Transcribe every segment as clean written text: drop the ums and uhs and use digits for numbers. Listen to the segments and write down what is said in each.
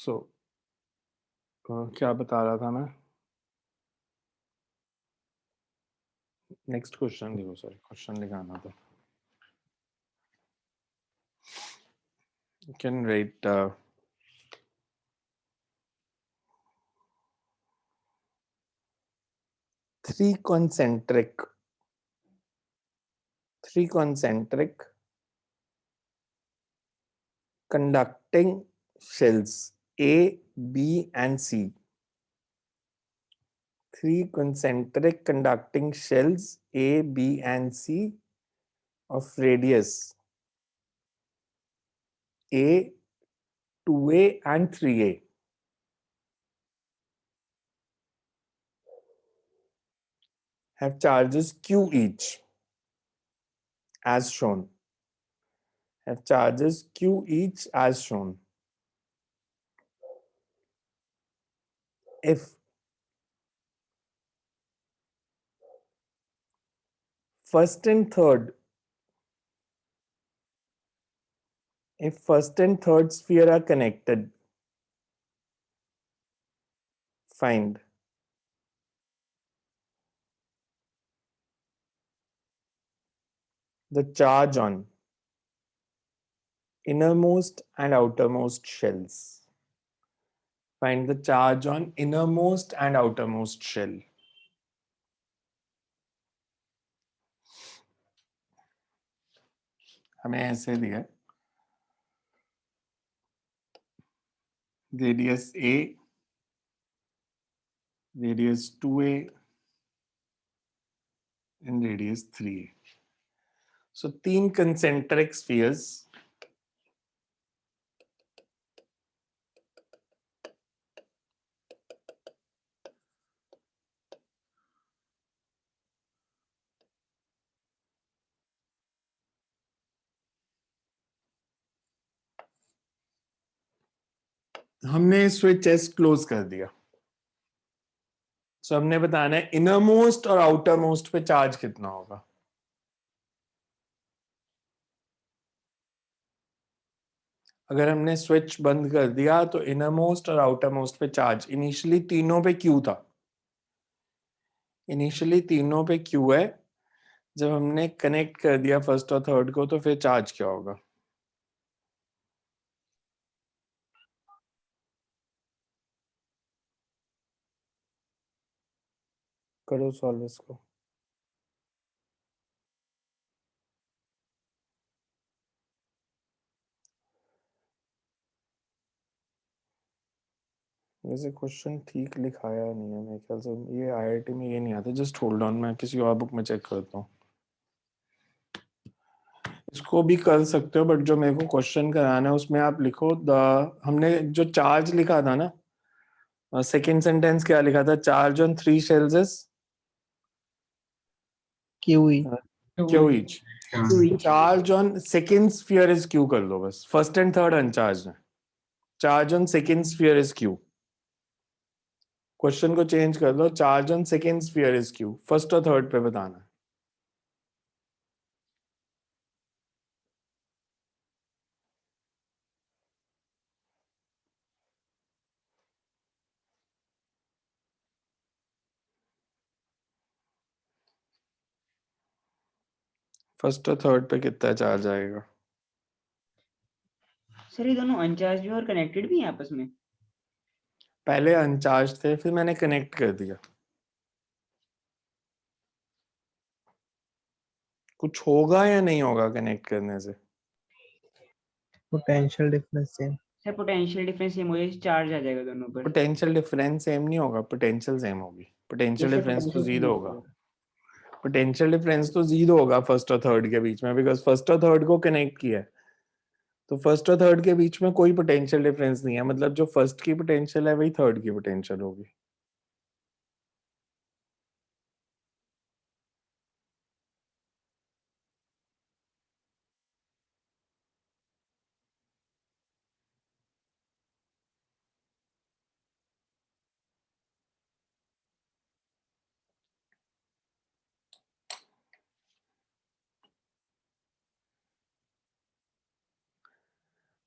सो क्या बता रहा था मैं? नेक्स्ट क्वेश्चन लिखो, सॉरी क्वेश्चन लिखाना था. You can write three concentric conducting shells A, B, and C. Three concentric conducting shells A, B, and C of radius A, 2A, and 3A have charges Q each, as shown. Have charges Q each, as shown. If first and third sphere are connected, find the charge on innermost and outermost shells. Find the charge on innermost and outermost shell. हमें ऐसे दिया radius A, radius 2A, and radius 3A. So तीन concentric spheres हमने switch S close कर दिया. सो हमने बताना है इनर मोस्ट और आउटर मोस्ट पे चार्ज कितना होगा. अगर हमने स्विच बंद कर दिया तो इनर मोस्ट और आउटर मोस्ट पे चार्ज इनिशियली तीनों पे क्यू था. इनिशियली तीनों पे क्यू है. जब हमने कनेक्ट कर दिया फर्स्ट और थर्ड को तो फिर चार्ज क्या होगा. करो सॉल्व इसको. वैसे क्वेश्चन ठीक लिखाया नहीं है मेरे ख्याल से. ये आईआईटी में ये नहीं आता. जस्ट होल्ड ऑन, मैं किसी और बुक में चेक करता हूँ. इसको भी कर सकते हो बट जो मेरे को क्वेश्चन कराना है उसमें आप लिखो हमने जो चार्ज लिखा था ना, सेकेंड सेंटेंस क्या लिखा था. Charge on three shells is Q each. Charge on second sphere is Q कर लो बस. फर्स्ट एंड थर्ड अनचार्ज है. Charge on second sphere is Q. Question को चेंज कर लो. Charge on second sphere is Q. First और third पे बताना है. फर्स्ट और थर्ड पे कितना चार्ज आएगा. सर ये दोनों अनचार्ज भी और कनेक्टेड भी हैं आपस में. पहले अनचार्ज थे फिर मैंने कनेक्ट कर दिया. कुछ होगा या नहीं होगा कनेक्ट करने से. Potential difference same. Sir potential difference same हो जाए चार्ज आ जाएगा दोनों पर. पोटेंशियल डिफरेंस सेम नहीं होगा. पोटेंशियल सेम होगी. पोटेंशियल डिफरेंस तो जीरो होगा. पोटेंशियल डिफरेंस तो जीरो होगा फर्स्ट और थर्ड के बीच में, बिकॉज फर्स्ट और थर्ड को कनेक्ट किया है. तो फर्स्ट और थर्ड के बीच में कोई पोटेंशियल डिफरेंस नहीं है. मतलब जो फर्स्ट की पोटेंशियल है वही थर्ड की पोटेंशियल होगी.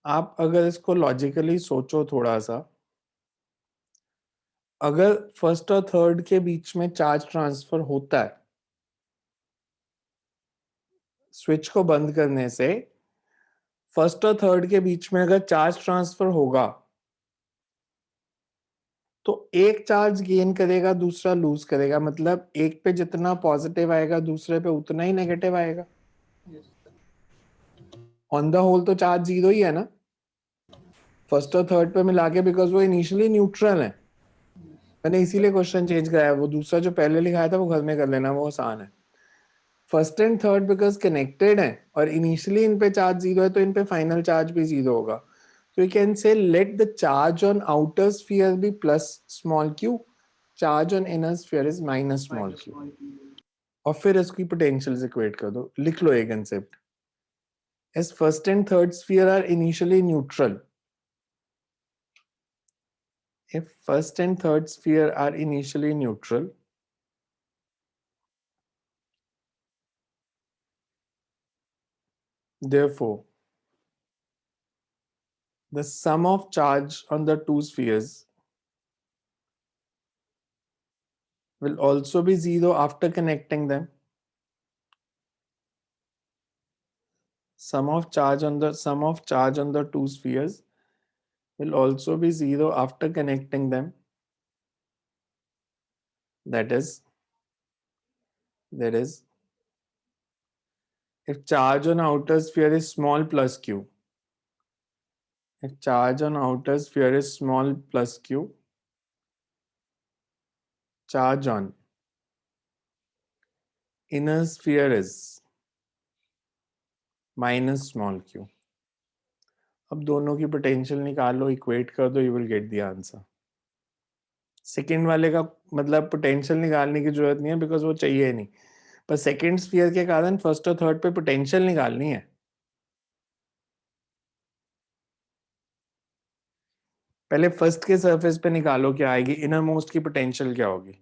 आप अगर इसको लॉजिकली सोचो थोड़ा सा, अगर फर्स्ट और थर्ड के बीच में चार्ज ट्रांसफर होता है स्विच को बंद करने से, फर्स्ट और थर्ड के बीच में अगर चार्ज ट्रांसफर होगा तो एक चार्ज गेन करेगा, दूसरा लूज करेगा, मतलब एक पे जितना पॉजिटिव आएगा दूसरे पे उतना ही नेगेटिव आएगा। ऑन द होल तो चार्ज जीरो ही है ना फर्स्ट और थर्ड पे मिला के, बिकॉज वो इनिशियली न्यूट्रल है। मैंने इसीलिए क्वेश्चन चेंज कराया, वो दूसरा जो पहले लिखाया था वो घर में कर लेना, वो आसान है। First and third because connected है और इनिशियली इन पे चार्ज जीरो है तो इन पे फाइनल चार्ज भी जीरो होगा। So you can say let the charge on outer sphere be plus small q, charge on inner sphere is minus small q. और फिर इसकी पोटेंशियल्स इक्वेट कर दो, लिख लो ये concept. as first and third sphere are initially neutral, if first and third sphere are initially neutral, therefore the sum of charge on the two spheres will also be zero after connecting them. Sum of charge on the two spheres will also be zero after connecting them. That is, if charge on outer sphere is small plus q, if charge on outer sphere is small plus q, charge on inner sphere is minus small q. अब दोनों की potential निकाल लो, equate कर दो, you will get the answer. Second वाले का मतलब potential निकालने की जरूरत नहीं है बिकॉज वो चाहिए नहीं, पर सेकेंड स्फीयर के कारण फर्स्ट और थर्ड पे पोटेंशियल निकालनी है। पहले फर्स्ट के सरफेस पे निकालो क्या आएगी, इनर मोस्ट की पोटेंशियल क्या होगी।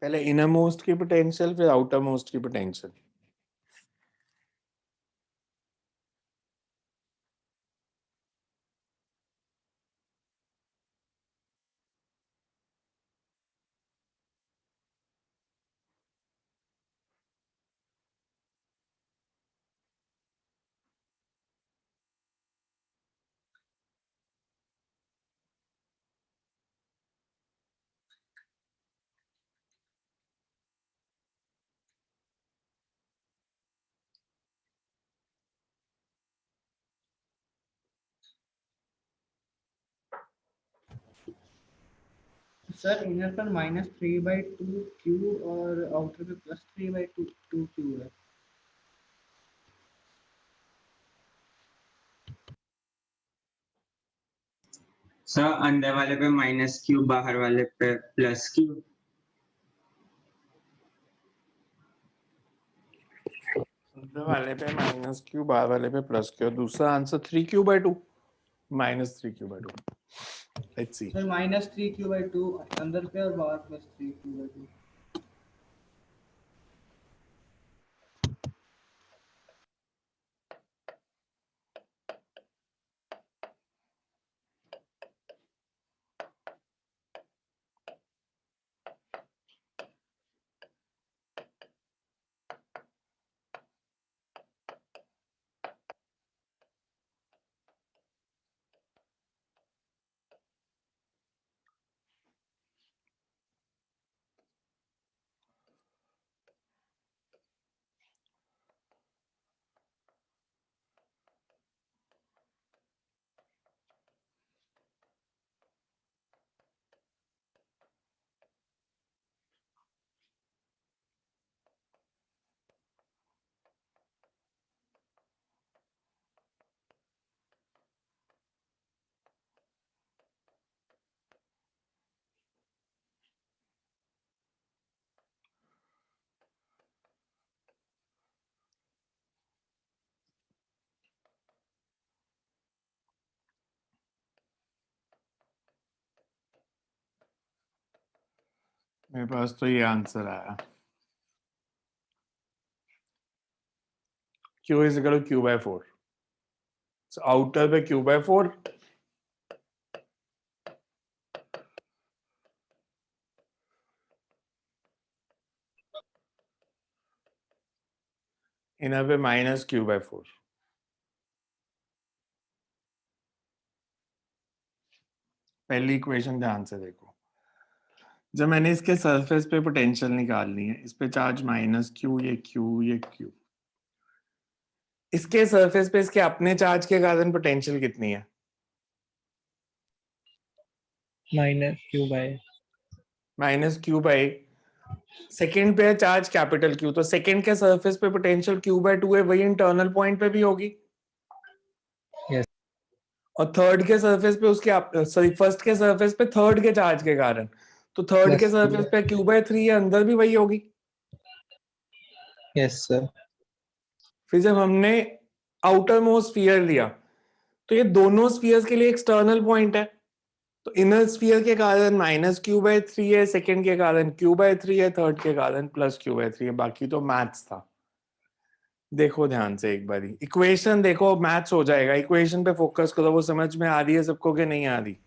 पहले इनर मोस्ट की पोटेंशियल फिर आउटर मोस्ट की पोटेंशियल। सर इनर पर -3/2 और आउटर पे +3/2 है। सर अंदर वाले पे -q, बाहर वाले पे +q। अंदर वाले पे -q, बाहर वाले पे +q, दूसरा answer 3q/2 -3q/2। Let's see. Sir -3q/2 अंदर पे और बाहर +3q/2। मेरे पास तो ये आंसर आया, Q is equal to Q by 4. So outer पे Q by 4, इनर पे माइनस Q by 4. पहली इक्वेशन ध्यान से देखो, जब मैंने इसके सरफेस पे पोटेंशियल निकालनी है, इस पे चार्ज माइनस Q, ये Q, इसके सरफेस पे इसके अपने चार्ज के कारण पोटेंशियल कितनी है? माइनस क्यू बाई, सेकेंड पे है चार्ज कैपिटल Q, तो सेकेंड के सरफेस पे पोटेंशियल Q by 2 है, वही इंटरनल पॉइंट पे भी होगी। Yes. और थर्ड के सरफेस पे उसके सॉरी फर्स्ट के सरफेस पे थर्ड के चार्ज के कारण, तो थर्ड Plus के सरफेस पे Q by 3 है, अंदर भी वही होगी। Yes, sir. फिर जब हमने आउटर मोस्ट स्फीयर लिया, तो ये दोनों स्फीयर्स के लिए एक्सटर्नल पॉइंट है, तो इनर स्फीयर के कारण माइनस Q by 3 है, सेकेंड के कारण Q by 3 है, थर्ड के कारण प्लस Q by 3 है। बाकी तो मैथ्स था। देखो ध्यान से एक बारी इक्वेशन देखो, मैथ्स हो जाएगा। इक्वेशन पे फोकस करो, वो समझ में आ रही है सबको कि नहीं आ रही?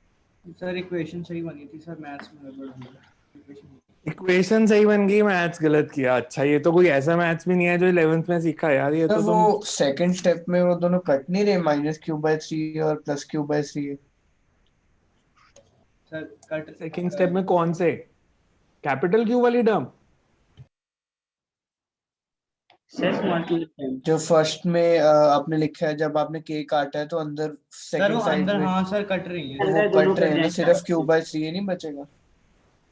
सर इक्वेशन सही बनी थी सर, मैथ्स में गड़बड़ हो गई इक्वेशन। इक्वेशन सही बन गई, मैथ्स गलत किया। अच्छा, ये तो कोई ऐसा मैथ्स भी नहीं है जो 11th में सीखा यार, ये सर तो वो तुम सेकंड स्टेप में वो दोनों कट नहीं रहे, माइनस क्यू बाय 3 और plus Q by 3। Sir cut second step में कौन से कैपिटल Q वाली term? Sir small Q term. जो फर्स्ट में आपने लिखा है, जब आपने के काटा है तो अंदर सर सेकंड वो साइड अंदर, में हाँ सर कट रही है। वो अंदर दोनों कट रहे हैं ना, कट सिर्फ जाएंगे। क्यू बाय 3 नहीं बचेगा।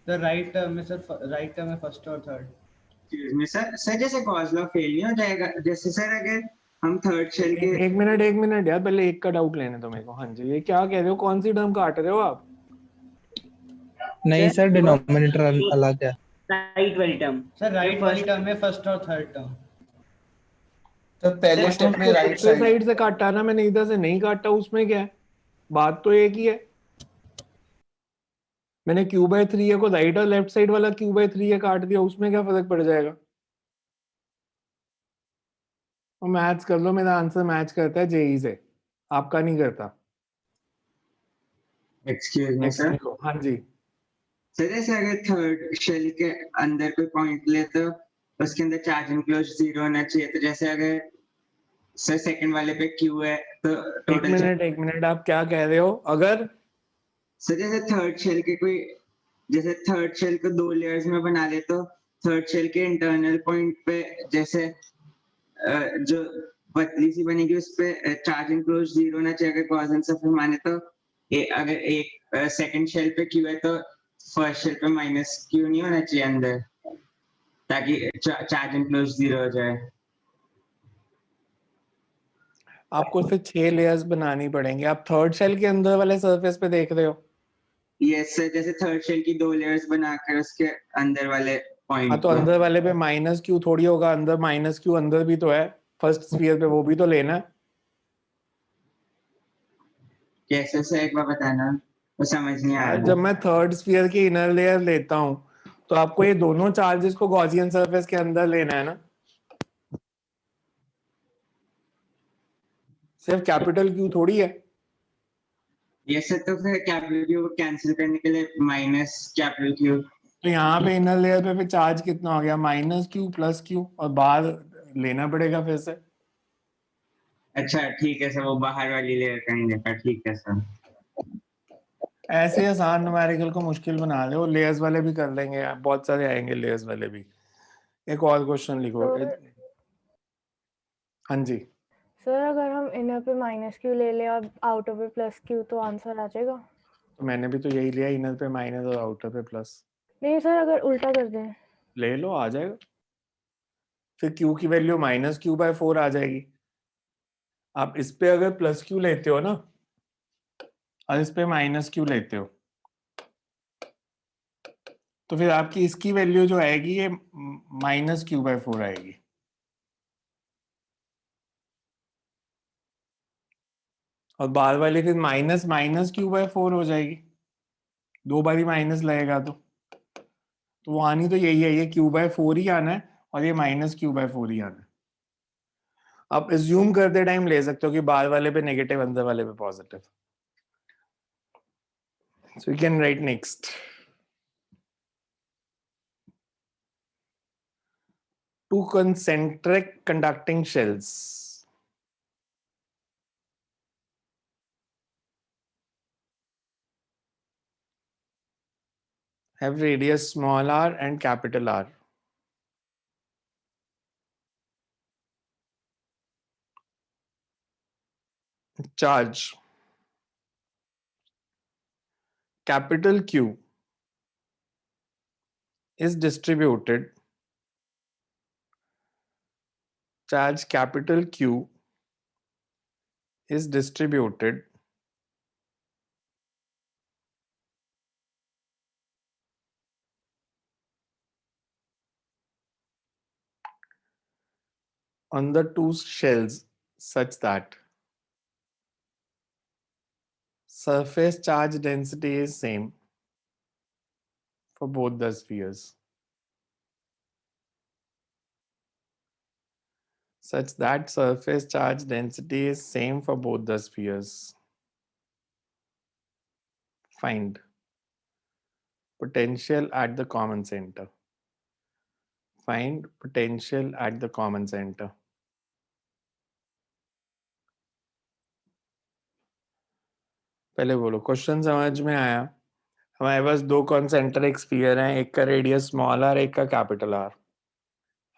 सर राइट टर्म में, सर राइट टर्म में फर्स्ट और थर्ड। Excuse me, सर जैसे गॉस लॉ फेल नहीं हो जाएगा, जैसे सर अगर हम थर्ड शेल के एक मिनट यार, पहले एक का डाउट लेने दो मेरे को। हाँ जी, ये क्या कह रहे हो, कौन सी टर्म काट रहे हो आप? नहीं सर, डिनोमिनेटर अलग है। राइट वाली टर्म। सर राइट वाली टर्म में फर्स्ट और थर्ड टर्म। तो पहले सर, स्टेप में राइट दूसरे साइड साइड से काटा ना, मैंने इधर से नहीं काटा, उसमें क्या है? बात तो एक ही है। मैंने Q by 3 को राइट और लेफ्ट साइड वाला Q by 3 काट दिया, उसमें क्या फर्क पड़ जाएगा? और मैच कर लो, मेरा आंसर मैच करता है जेई से, आपका नहीं करता। Excuse me next sir. लिखो। हाँ जी, सर जैसे अगर थर्ड शेल के अंदर कोई पॉइंट ले तो उसके अंदर चार्ज इनक्लोज 0 होना चाहिए, तो जैसे अगर सर सेकंड वाले पे क्यू है तो एक मिनट आप क्या कह रहे हो? अगर सर जैसे थर्ड शेल के कोई, जैसे थर्ड शेल को 2 लेयर्स में बना ले तो थर्ड शेल के इंटरनल पॉइंट पे जैसे जो पतली सी बनेगी उस पे चार्ज इनक्लोज 0 होना चाहिए अगर कॉज एंड सफर माने तो। अगर एक सेकंड शेल पे क्यू है तो फर्स्ट शेल पे माइनस क्यू नहीं होना चाहिए अंदर, ताकि चार्ज इनक्लोज 0 हो जाए। आपको फिर 6 लेयर्स बनानी पड़ेंगे। आप थर्ड शेल के अंदर वाले सरफेस पे देख रहे हो? यस सर, जैसे थर्ड शेल की 2 लेयर्स बनाकर उसके अंदर वाले हाँ, पॉइंट तो अंदर वाले पे माइनस Q थोड़ी होगा, अंदर माइनस Q अंदर भी तो है फर्स्ट स्फीयर पे, वो भी तो लेना है। कैसे सर, एक बार बताना, वो समझ नहीं आ यार रहा। जब मैं थर्ड स्फीयर की इनर लेयर लेता हूँ, तो आपको ये दोनों चार्जेस को गॉसियन सरफेस के अंदर लेना है ना, सिर्फ कैपिटल Q थोड़ी है। यस सर, तो फिर कैपिटल क्यू कैंसिल करने के लिए माइनस कैपिटल क्यू। तो यहाँ पे इनर लेयर पे फिर चार्ज कितना हो गया? माइनस Q प्लस Q, और बाहर लेना पड़ेगा फिर से। अच्छा ठीक है सर, वो बाहर वाली लेयर का नहीं देखा, ठीक है सर। ऐसे आसान न्यूमेरिकल को मुश्किल बना रहे हो, लेयर्स वाले भी कर लेंगे आप, बहुत सारे आएंगे लेयर्स वाले भी। एक और क्वेश्चन लिखो। हाँ जी, सर अगर हम इनर पे माइनस क्यू ले लें और आउटर पे प्लस क्यू तो आंसर आ जाएगा? तो मैंने भी तो यही लिया, इनर पे माइनस और आउटर पे प्लस। नहीं सर, अगर उल्टा कर दें? ले लो, आ जाएगा। फिर Q की वैल्यू माइनस Q by 4 आ जाएगी। आप इस पे अगर प्लस Q लेते हो ना, और इस पे माइनस Q लेते हो, तो फिर आपकी इसकी वैल्यू जो आएगी ये माइनस Q by 4 आएगी। और बाद वाली फिर माइनस माइनस Q by 4 हो जाएगी, दो बारी माइनस लगेगा तो तो वो आनी तो यही है, ये q/4 ही आना है और ये -q/4 ही आना है। आप एज्यूम करते टाइम ले सकते हो कि बाहर वाले पे नेगेटिव, अंदर वाले पे positive. So you can write next. Two concentric conducting shells have radius small r and capital R. Charge capital Q is distributed. Charge capital Q is distributed on the two shells such that surface charge density is same for both the spheres, such that surface charge density is same for both the spheres. Find potential at the common center. Find potential at the common center. पहले बोलो question समझ में आया? हमारे पास दो concentric sphere हैं, एक का रेडियस स्मॉल आर, एक का कैपिटल आर।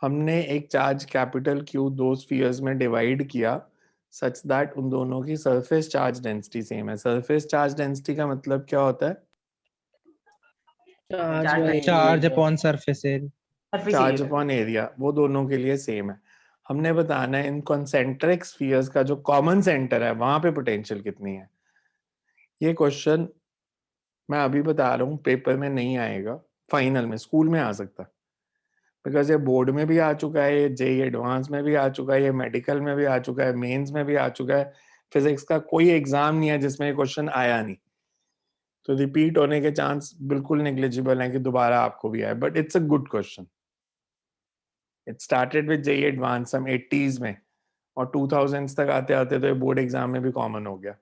हमने एक चार्ज कैपिटल क्यू दो स्फीयर्स में डिवाइड किया सच दैट उन दोनों की सरफेस चार्ज डेंसिटी सेम है। सरफेस चार्ज डेंसिटी का मतलब क्या होता है? Charge upon surface area. Charge upon area, वो दोनों के लिए सेम है। हमने बताना है इन कॉन्सेंट्रिक स्फीयर्स का जो कॉमन सेंटर है वहां पे पोटेंशियल कितनी है। ये क्वेश्चन मैं अभी बता रहा हूँ, पेपर में नहीं आएगा, फाइनल में, स्कूल में आ सकता है, बिकॉज ये बोर्ड में भी आ चुका है, ये जेई एडवांस में भी आ चुका है, ये मेडिकल में भी आ चुका है, मेंस में भी आ चुका है। फिजिक्स का कोई एग्जाम नहीं है जिसमें ये क्वेश्चन आया नहीं, तो रिपीट होने के चांस बिल्कुल नेग्लिजिबल है कि दोबारा आपको भी आए, but it's a good question. It started with JEE advance some 80s में, और 2000s तक आते आते तो ये बोर्ड एग्जाम में भी कॉमन हो गया।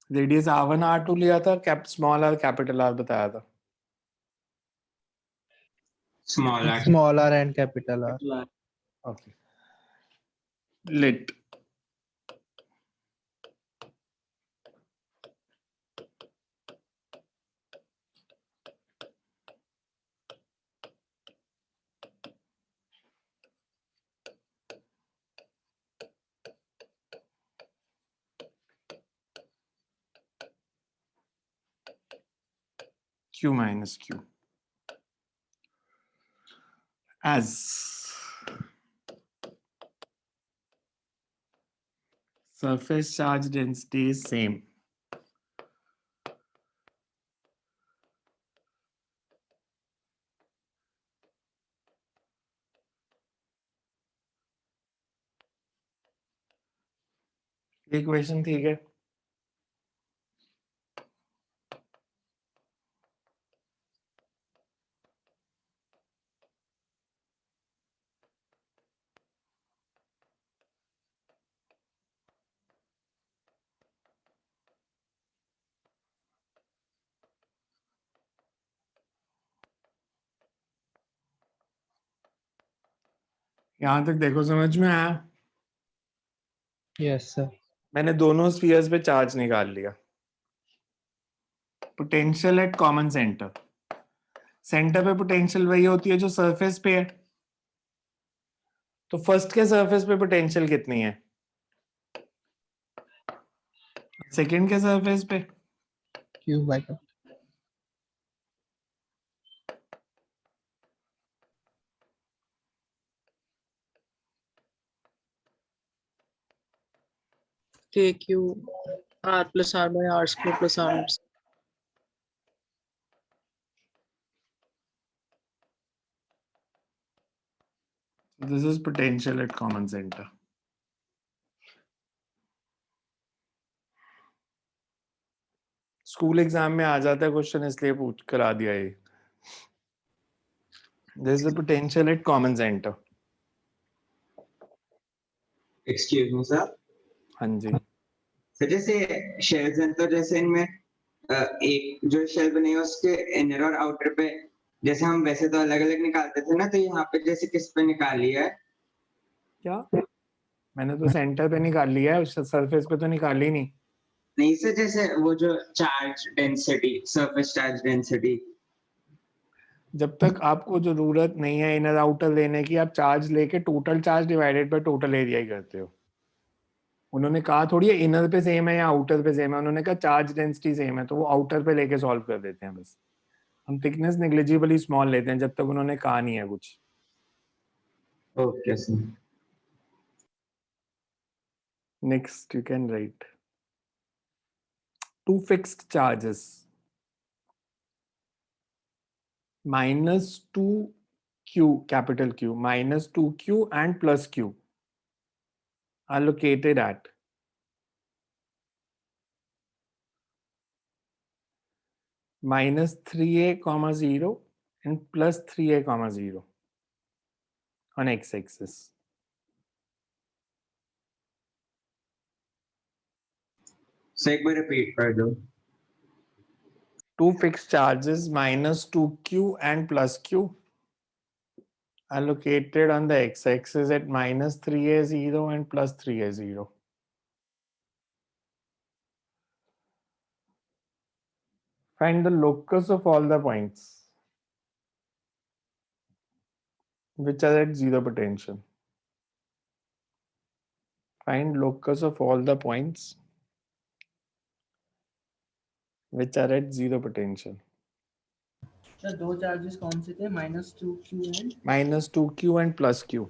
रेडियस R1 R2 लिया था, cap small R capital R बताया था। Small R and capital R. Okay, let Q minus Q as surface charge density is same ये क्वेश्चन ठीक है। यहां तक देखो, समझ में आया? Yes sir. मैंने दोनों स्फीयर्स पे चार्ज निकाल लिया। Potential at common centre, centre पे पोटेंशियल वही होती है जो सरफेस पे है, तो फर्स्ट के सरफेस पे पोटेंशियल कितनी है, सेकंड के सरफेस पे? Q by KQ R plus R by R square plus R. This is potential at common center. School exam में आ जाता है क्वेश्चन, इसलिए पूछ करा दिया ये. This is the potential at common center. Excuse me sir. हाँ जी. सर जैसे शेल्स हैं तो जैसे इनमें एक जो शेल बने हैं उसके इनर और आउटर पे जैसे हम वैसे तो अलग अलग निकालते थे ना, तो यहाँ पे जैसे किस पे निकाली है? क्या? मैंने तो सेंटर पे निकाल लिया है, उस सरफेस पे तो निकाली नहीं. नहीं सर, जैसे वो जो charge density, surface charge density. जब तक आपको जरूरत नहीं है इनर आउटर लेने की, आप चार्ज लेके total charge divided by total area ही करते हो. उन्होंने कहा थोड़ी है इनर पे सेम है या आउटर पे सेम है, उन्होंने कहा चार्ज डेंसिटी सेम है, तो वो आउटर पे लेके सॉल्व कर देते हैं बस. हम थिकनेस नेग्लिजिबली स्मॉल लेते हैं जब तक उन्होंने कहा नहीं है कुछ. Okay sir. Next, you can write two fixed charges minus 2q, capital Q, minus 2q and plus q are located at minus 3a comma 0 and plus 3a comma 0 on x-axis. Sir एक बार repeat कर दो. Two fixed charges minus 2q and plus q are located on the x-axis at minus 3a0 and plus 3a0. Find the locus of all the points which are at zero potential. Find locus of all the points which are at zero potential. Sir दो charges कौन से थे? -2q and Minus 2q and plus q.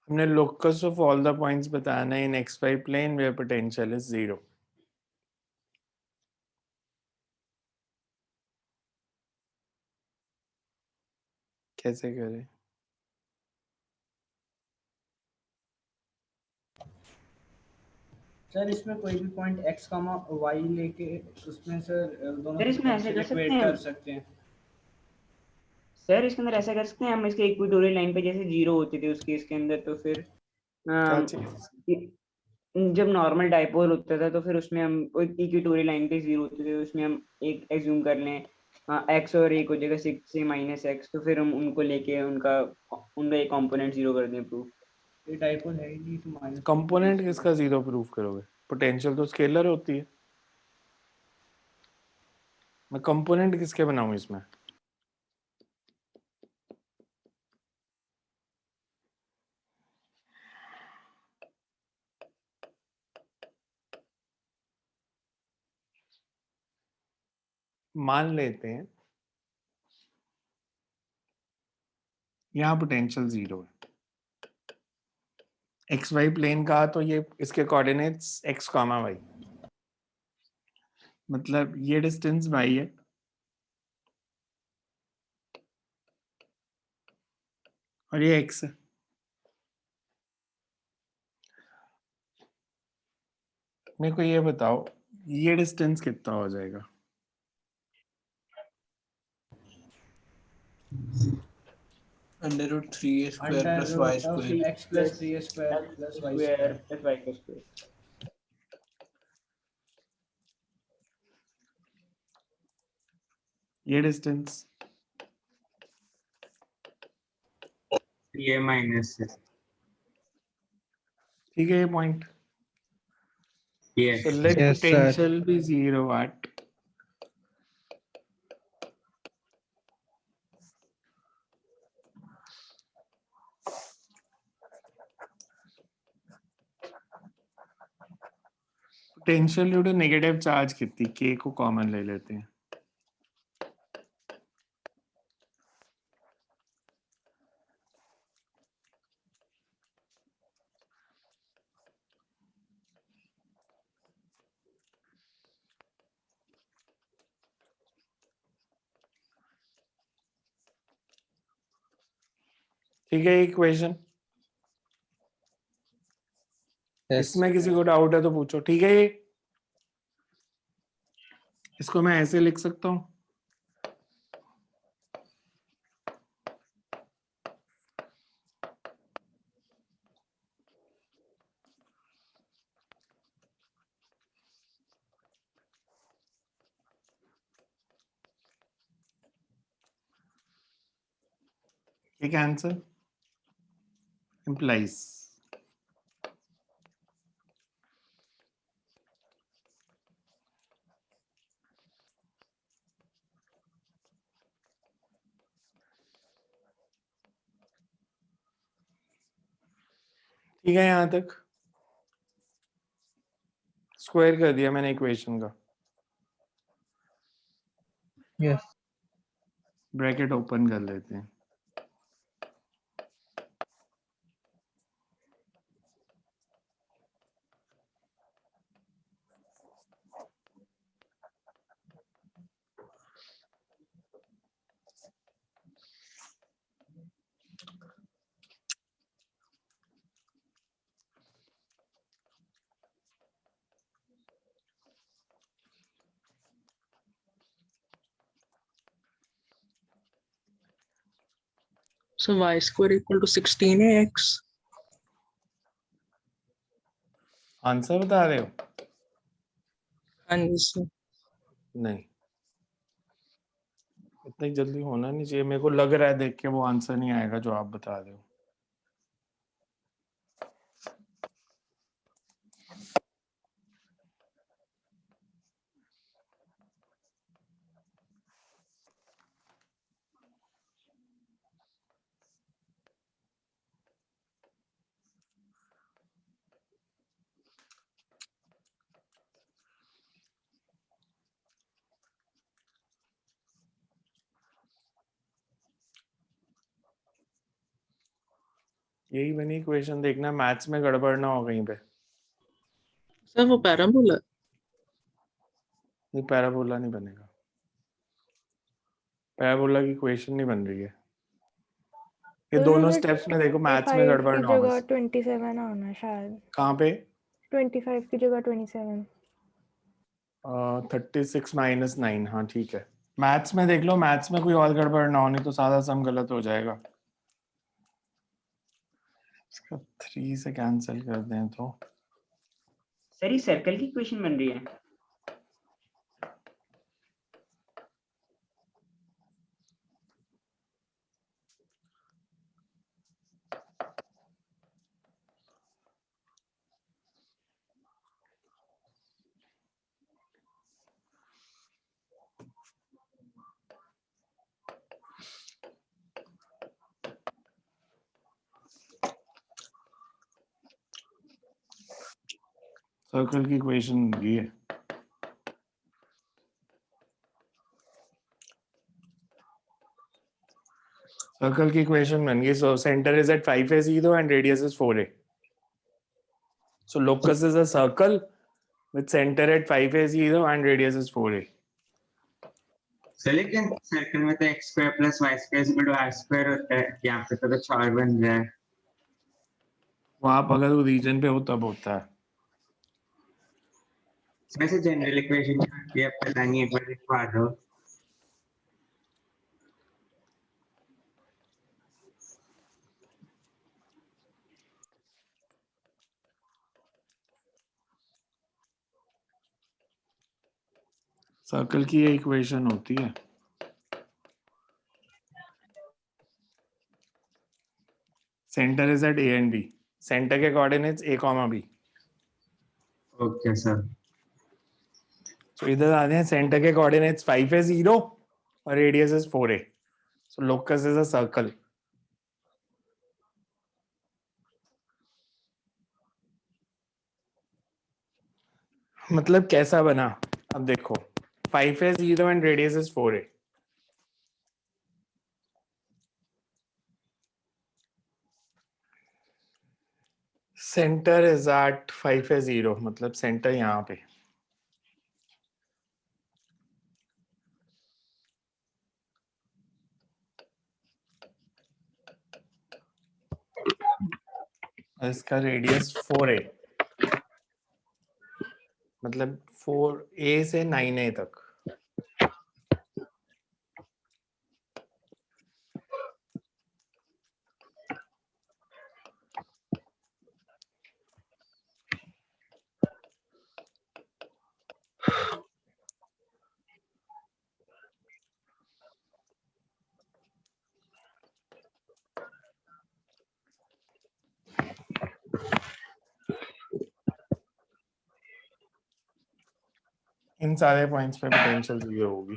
हमने locus of all the points बताना है in xy plane where potential is zero. कैसे करें? Sir इसमें कोई भी पॉइंट x, y लेके उसमें सर दोनों सर इसमें ऐसे कर सकते इक्वेट हैं कर सकते हैं. सर इसके अंदर ऐसा कर सकते हैं हम, इसके इक्वेटोरियल लाइन पे जैसे जीरो होती थी उस केस के अंदर, तो फिर क्या चीज? जब नॉर्मल डाइपोल होता था तो फिर उसमें हम इक्वेटोरियल लाइन पे जीरो होते थे, उसमें हम एक एज्यूम कर लें x और एक हो जाएगा 6 से -x, तो फिर हम उनको लेके उनका एक कंपोनेंट जीरो कर दें प्रूफ. ये डाइपोल है ही नहीं तो माइनस कंपोनेंट किसका जीरो प्रूफ करोगे? पोटेंशियल तो स्केलर होती है. मैं कंपोनेंट किसके बनाऊं इसमें? मान लेते हैं यहाँ पोटेंशियल जीरो है. एक्स वाई प्लेन का तो ये इसके कोऑर्डिनेट्स x, y, मतलब ये डिस्टेंस y है और ये x है. मेरे को ये बताओ ये डिस्टेंस कितना हो जाएगा? √3a square plus y square. x plus 3a square plus y square. plus y square. ये डिस्टेंस ये माइनस है. ठीक है. ये point Yes. so let Yes, sir. potential be zero at potential due to negative charge कितनी, के को common ले लेते हैं। ठीक है, इक्वेशन Yes. इसमें किसी को डाउट है तो पूछो। ठीक है, ये इसको मैं ऐसे लिख सकता हूँ, ठीक है, आंसर implies ठीक है, यहां तक स्क्वायर कर दिया मैंने इक्वेशन का, Yes. ब्रैकेट ओपन कर लेते हैं। So y square equal to 16ax. Answer बता रहे हो? हाँ जी sir. नहीं, इतनी जल्दी होना नहीं चाहिए, मेरे को लग रहा है देख के वो आंसर नहीं आएगा जो आप बता रहे हो। यही बनी इक्वेशन, देखना मैथ्स में गड़बड़ ना हो कहीं पे। सर वो पैराबोला। नहीं, पैराबोला नहीं बनेगा, पैराबोला की इक्वेशन नहीं बन रही है। ये तो दोनों मुझे स्टेप्स में देखो मैथ्स में 25 गड़बड़ की ना हो जगह बस। 27 आना शायद। कहाँ पे? 25 की जगह 27। 36 माइनस 9, हाँ ठीक है। मैथ्स में देख लो, मैथ्स में कोई और गड़बड़ ना हो, नहीं तो सादा सम गलत हो जाएगा। इसका 3 से कैंसिल कर दें तो सर ये सर्कल की इक्वेशन बन रही है। सर्कल की इक्वेशन ये है। सर्कल की इक्वेशन बन गई। So centre is at 5a 0 and radius is 4a. So locus is a circle with center at 5a 0 and radius is 4a. सर लेकिन सर्कल में तो x square plus y square equal to r square होता है, यहाँ पे तो कुछ और बन रहा है। वो आप अगर वो रीजन पे हो तब होता है। वैसे जनरल इक्वेशन क्या होती है पता नहीं, एक बार लिखवा दो। सर्कल की ये इक्वेशन होती है। Center is at a and b. Center के coordinates a, b. Okay sir. So इधर आते हैं, सेंटर के कोऑर्डिनेट्स 5a 0 और radius is 4a. So locus is a circle. मतलब कैसा बना? अब देखो 5 है 0 and radius is 4a. Centre is at 5 है 0, मतलब सेंटर यहाँ पे। इसका रेडियस 4a, मतलब 4a से 9a तक। इन सारे पॉइंट्स पे पोटेंशियल 0 होगी।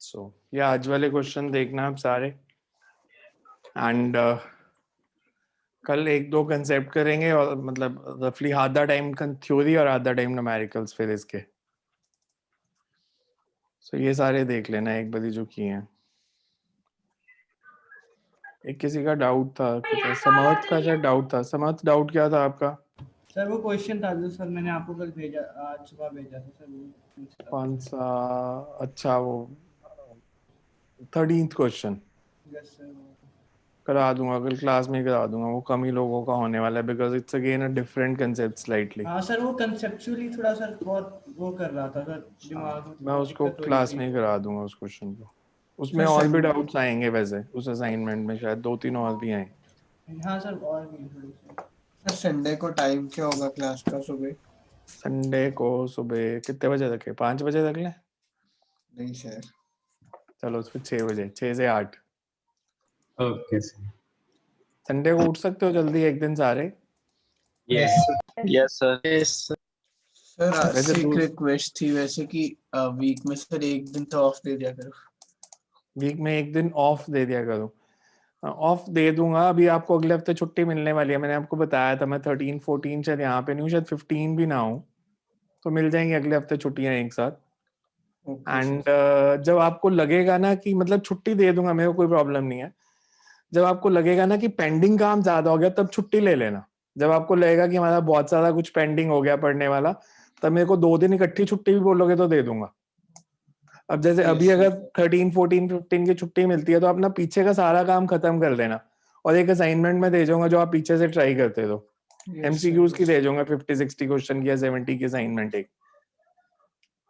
सो ये आज वाले क्वेश्चन देखना आप सारे, एंड कल 1-2 कंसेप्ट करेंगे, और मतलब रफली आधा टाइम थ्योरी और आधा टाइम न्यूमेरिकल्स फिर इसके। सो ये सारे देख लेना एक बारी जो किए हैं। एक किसी का डाउट था, समर्थ का शायद डाउट था। समर्थ, डाउट क्या था आपका? सर वो क्वेश्चन था जो सर मैंने आपको कल भेजा, आज सुबह भेजा था सर, वो पूछता था। कौन सा? अच्छा, वो 13th क्वेश्चन यस सर, वो करा दूंगा कल क्लास में, करा दूंगा। वो कम ही लोगों का होने वाला है, because it's again a different concept slightly. हाँ सर, वो कंसेप्चुअली थोड़ा सर बहुत वो कर रहा था सर, दिमाग में मैं थोड़ा उसको दिक्कत हो रही क्लास थी। में ही करा दूंगा उस क्वेश्चन को। उसमें सर, और भी सर, डाउट्स आएंगे वैसे, उस असाइनमेंट में शायद 2-3 और भी आए। हाँ सर, और भी थोड़ी सी। सर संडे को टाइम क्या होगा क्लास का सुबह? संडे को सुबह कितने बजे तक है? 5 बजे तक ले? नहीं सर। चलो फिर 6 बजे, 6 से 8। Okay sir. संडे को उठ सकते हो जल्दी एक दिन सारे? Yes yes sir. Yes sir वैसे एक तो रिक्वेस्ट थी वैसे कि वीक में सर एक दिन तो ऑफ दे दिया करो। वीक में एक दिन ऑफ दे दिया करो। ऑफ दे दूंगा। अभी आपको अगले हफ्ते छुट्टी मिलने वाली है, मैंने आपको बताया था। मैं 13-14 शायद यहाँ पे नहीं हूँ, शायद 15 भी ना हूँ, तो मिल जाएंगे अगले हफ्ते छुट्टियां एक साथ। Okay and sir. जब आपको लगेगा ना कि मतलब छुट्टी दे दूंगा, मेरे को कोई प्रॉब्लम नहीं है। जब आपको लगेगा ना कि पेंडिंग काम ज्यादा हो गया, तब छुट्टी ले लेना। जब आपको लगेगा कि हमारा बहुत सारा कुछ पेंडिंग हो गया पढ़ने वाला, तब मेरे को 2 दिन इकट्ठी छुट्टी भी बोलोगे तो दे दूंगा। अब जैसे अभी Yes, अगर sir. 13, 14, 15 की छुट्टी मिलती है, तो अपना पीछे का सारा काम खत्म कर देना, और एक असाइनमेंट में दे जाऊंगा जो आप पीछे से ट्राई करते हो। Yes, MCQs sir. की दे जाऊंगा 50-60 क्वेश्चन की या 70 की असाइनमेंट एक,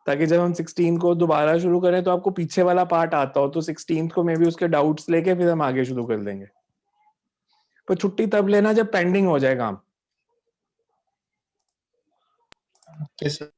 ताकि जब हम 16 को दोबारा शुरू करें तो आपको पीछे वाला पार्ट आता हो, तो 16 को मे भी उसके डाउट्स लेके फिर हम आगे शुरू कर देंगे। पर छुट्टी तब लेना जब पेंडिंग हो जाए काम। Okay sir.